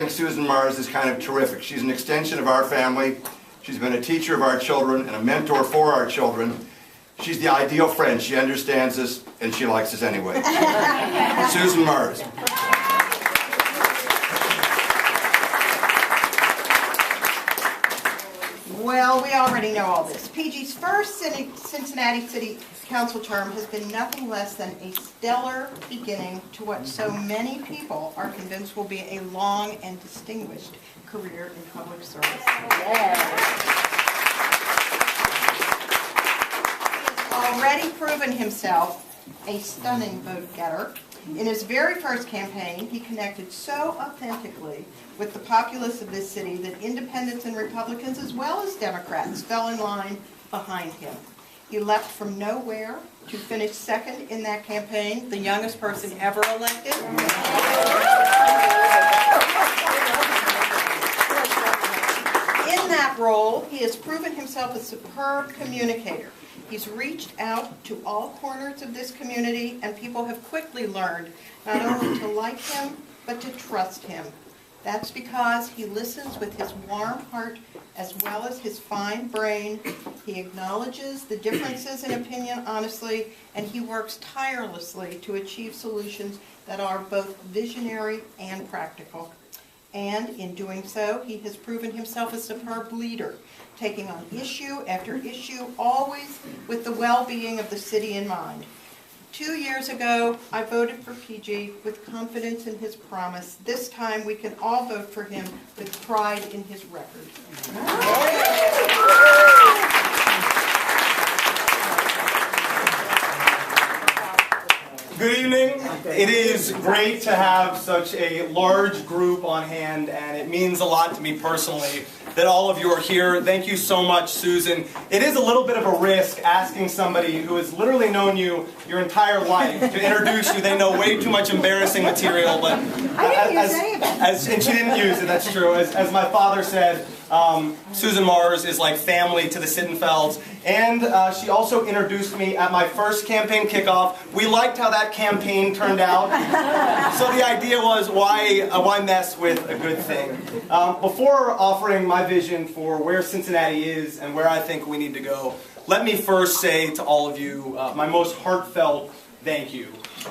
Susan Mars is kind of terrific. She's an extension of our family. She's been a teacher of our children and a mentor for our children. She's the ideal friend. She understands us and she likes us anyway. Susan Mars. Well, we already know all this. PG's first Cincinnati City Council term has been nothing less than a stellar beginning to what so many people are convinced will be a long and distinguished career in public service. He has already proven himself a stunning vote-getter. In his very first campaign, he connected so authentically with the populace of this city that independents and Republicans, as well as Democrats, fell in line behind him. He left from nowhere to finish second in that campaign, the youngest person ever elected. In that role, he has proven himself a superb communicator. He's reached out to all corners of this community, and people have quickly learned not only to like him, but to trust him. That's because he listens with his warm heart as well as his fine brain. He acknowledges the differences in opinion honestly, and he works tirelessly to achieve solutions that are both visionary and practical. And in doing so, he has proven himself a superb leader, taking on issue after issue, always with the well-being of the city in mind. 2 years ago, I voted for PG with confidence in his promise. This time, we can all vote for him with pride in his record. Good evening. It is great to have such a large group on hand, and it means a lot to me personally that all of you are here. Thank you so much, Susan. It is a little bit of a risk asking somebody who has literally known you your entire life to introduce you. They know way too much embarrassing material, but and she didn't use it. That's true. As my father said, Susan Mars is like family to the Sittenfelds, and she also introduced me at my first campaign kickoff. We liked how that campaign turned out, so the idea was why mess with a good thing? Before offering my vision for where Cincinnati is and where I think we need to go, let me first say to all of you my most heartfelt thank you.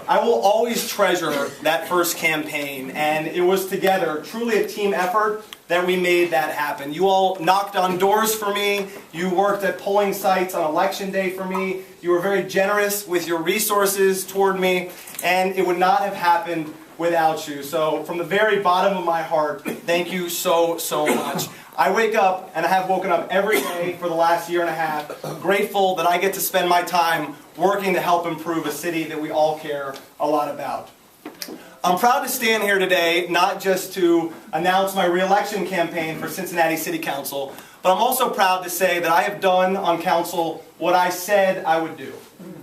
I will always treasure that first campaign, and it was together, truly a team effort, that we made that happen. You all knocked on doors for me, you worked at polling sites on election day for me, you were very generous with your resources toward me, and it would not have happened without you. So from the very bottom of my heart, thank you so much. I wake up, and I have woken up every day for the last year and a half, grateful that I get to spend my time working to help improve a city that we all care a lot about. I'm proud to stand here today, not just to announce my re-election campaign for Cincinnati City Council, but I'm also proud to say that I have done on council what I said I would do.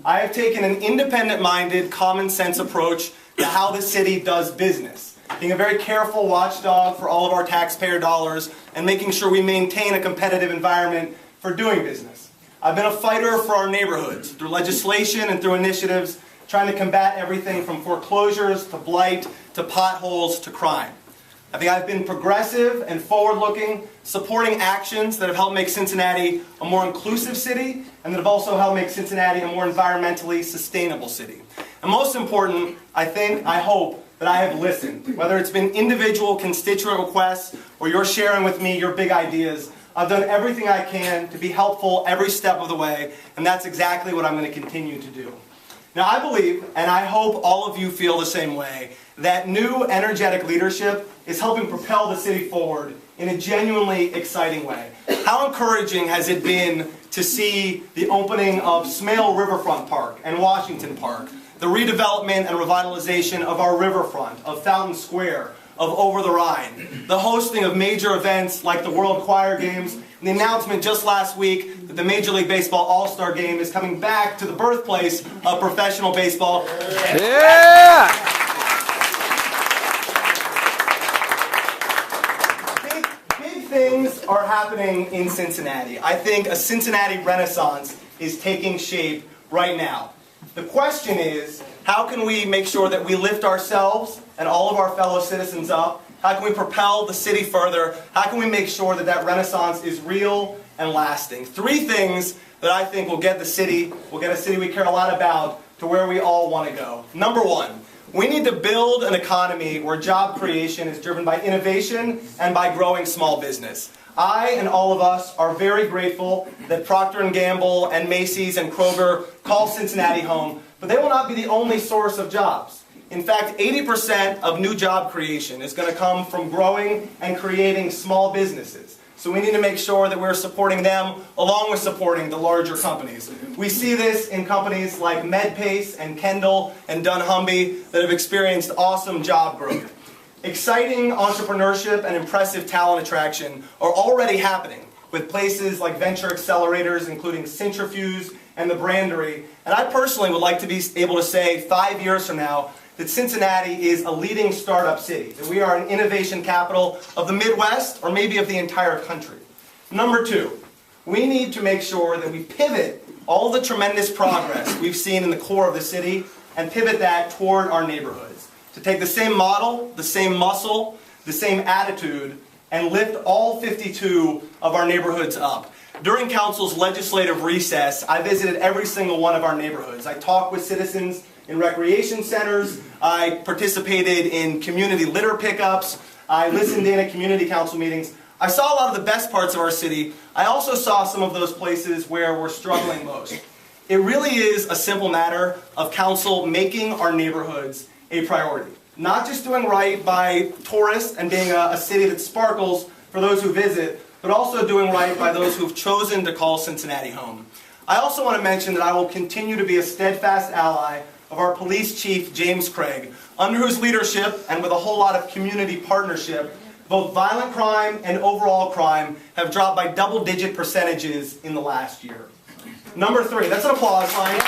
I have taken an independent-minded, common-sense approach to how the city does business, being a very careful watchdog for all of our taxpayer dollars and making sure we maintain a competitive environment for doing business. I've been a fighter for our neighborhoods through legislation and through initiatives trying to combat everything from foreclosures to blight to potholes to crime. I think I've been progressive and forward-looking, supporting actions that have helped make Cincinnati a more inclusive city and that have also helped make Cincinnati a more environmentally sustainable city. And most important, I hope that I have listened. Whether it's been individual constituent requests or you're sharing with me your big ideas, I've done everything I can to be helpful every step of the way, and that's exactly what I'm going to continue to do. Now I believe, and I hope all of you feel the same way, that new energetic leadership is helping propel the city forward in a genuinely exciting way. How encouraging has it been to see the opening of Smale Riverfront Park and Washington Park, the redevelopment and revitalization of our riverfront, of Fountain Square, of Over the Rhine, the hosting of major events like the World Choir Games, and the announcement just last week that the Major League Baseball All-Star Game is coming back to the birthplace of professional baseball. Yeah! Big things are happening in Cincinnati. I think a Cincinnati renaissance is taking shape right now. The question is, how can we make sure that we lift ourselves and all of our fellow citizens up? How can we propel the city further? How can we make sure that that renaissance is real and lasting? 3 things that I think will get a city we care a lot about to where we all want to go. Number 1, we need to build an economy where job creation is driven by innovation and by growing small business. I and all of us are very grateful that Procter & Gamble and Macy's and Kroger call Cincinnati home, but they will not be the only source of jobs. In fact, 80% of new job creation is going to come from growing and creating small businesses. So we need to make sure that we're supporting them along with supporting the larger companies. We see this in companies like MedPace and Kendall and dunnhumby that have experienced awesome job growth. Exciting entrepreneurship and impressive talent attraction are already happening with places like venture accelerators, including Centrifuge and the Brandery. And I personally would like to be able to say 5 years from now that Cincinnati is a leading startup city, that we are an innovation capital of the Midwest or maybe of the entire country. Number 2, we need to make sure that we pivot all the tremendous progress we've seen in the core of the city and pivot that toward our neighborhoods. To take the same model, the same muscle, the same attitude, and lift all 52 of our neighborhoods up. During Council's legislative recess, I visited every single one of our neighborhoods. I talked with citizens in recreation centers. I participated in community litter pickups. I listened in at community council meetings. I saw a lot of the best parts of our city. I also saw some of those places where we're struggling most. It really is a simple matter of council making our neighborhoods a priority. Not just doing right by tourists and being a city that sparkles for those who visit, but also doing right by those who've chosen to call Cincinnati home. I also want to mention that I will continue to be a steadfast ally of our police chief, James Craig, under whose leadership and with a whole lot of community partnership, both violent crime and overall crime have dropped by double-digit percentages in the last year. Number 3, that's an applause line.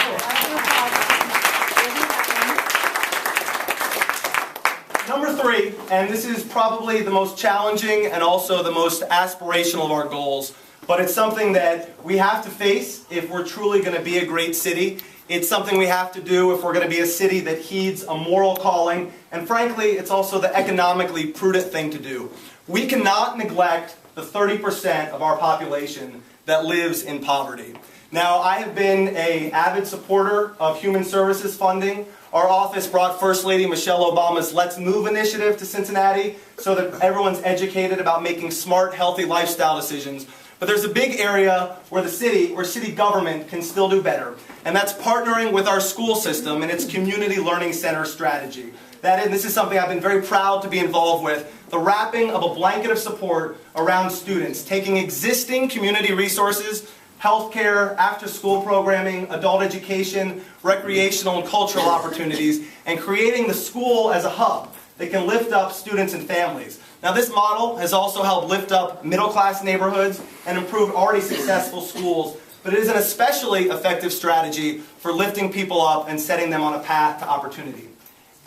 Number 3, and this is probably the most challenging and also the most aspirational of our goals, but it's something that we have to face if we're truly going to be a great city. It's something we have to do if we're going to be a city that heeds a moral calling, and frankly, it's also the economically prudent thing to do. We cannot neglect the 30% of our population that lives in poverty. Now, I have been an avid supporter of human services funding. Our office brought First Lady Michelle Obama's Let's Move initiative to Cincinnati so that everyone's educated about making smart, healthy lifestyle decisions. But there's a big area where city government can still do better, and that's partnering with our school system and its community learning center strategy. This is something I've been very proud to be involved with, the wrapping of a blanket of support around students, taking existing community resources, healthcare, after-school programming, adult education, recreational and cultural opportunities, and creating the school as a hub that can lift up students and families. Now, this model has also helped lift up middle-class neighborhoods and improve already successful schools, but it is an especially effective strategy for lifting people up and setting them on a path to opportunity.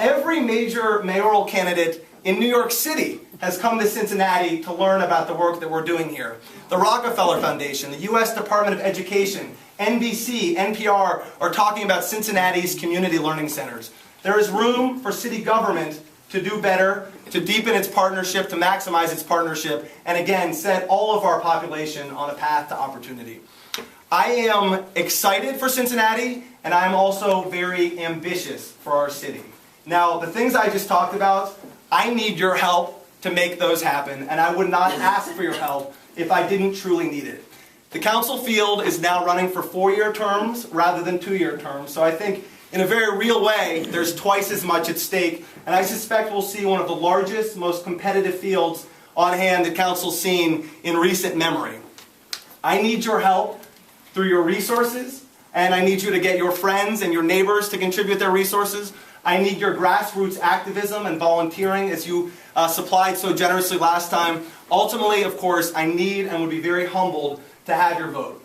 Every major mayoral candidate in New York City has come to Cincinnati to learn about the work that we're doing here. The Rockefeller Foundation, the U.S. Department of Education, NBC, NPR are talking about Cincinnati's community learning centers. There is room for city government to do better, to deepen its partnership, to maximize its partnership, and again, set all of our population on a path to opportunity. I am excited for Cincinnati, and I am also very ambitious for our city. Now, the things I just talked about, I need your help to make those happen, and I would not ask for your help if I didn't truly need it. The council field is now running for 4-year terms rather than 2-year terms, so I think in a very real way, there's twice as much at stake, and I suspect we'll see one of the largest, most competitive fields on hand that council's seen in recent memory. I need your help through your resources, and I need you to get your friends and your neighbors to contribute their resources. I need your grassroots activism and volunteering as you supplied so generously last time. Ultimately, of course, I need and would be very humbled to have your vote.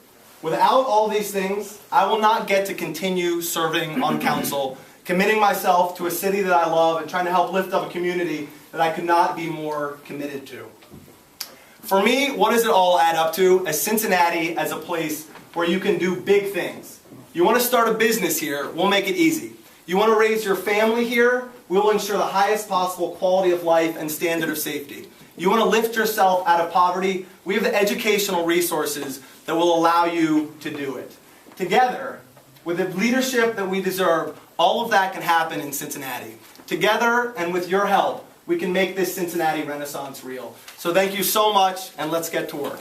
Without all these things, I will not get to continue serving on council, committing myself to a city that I love and trying to help lift up a community that I could not be more committed to. For me, what does it all add up to? As Cincinnati as a place where you can do big things. You want to start a business here, we'll make it easy. You want to raise your family here, we will ensure the highest possible quality of life and standard of safety. You want to lift yourself out of poverty? We have the educational resources that will allow you to do it. Together, with the leadership that we deserve, all of that can happen in Cincinnati. Together, and with your help, we can make this Cincinnati Renaissance real. So thank you so much, and let's get to work.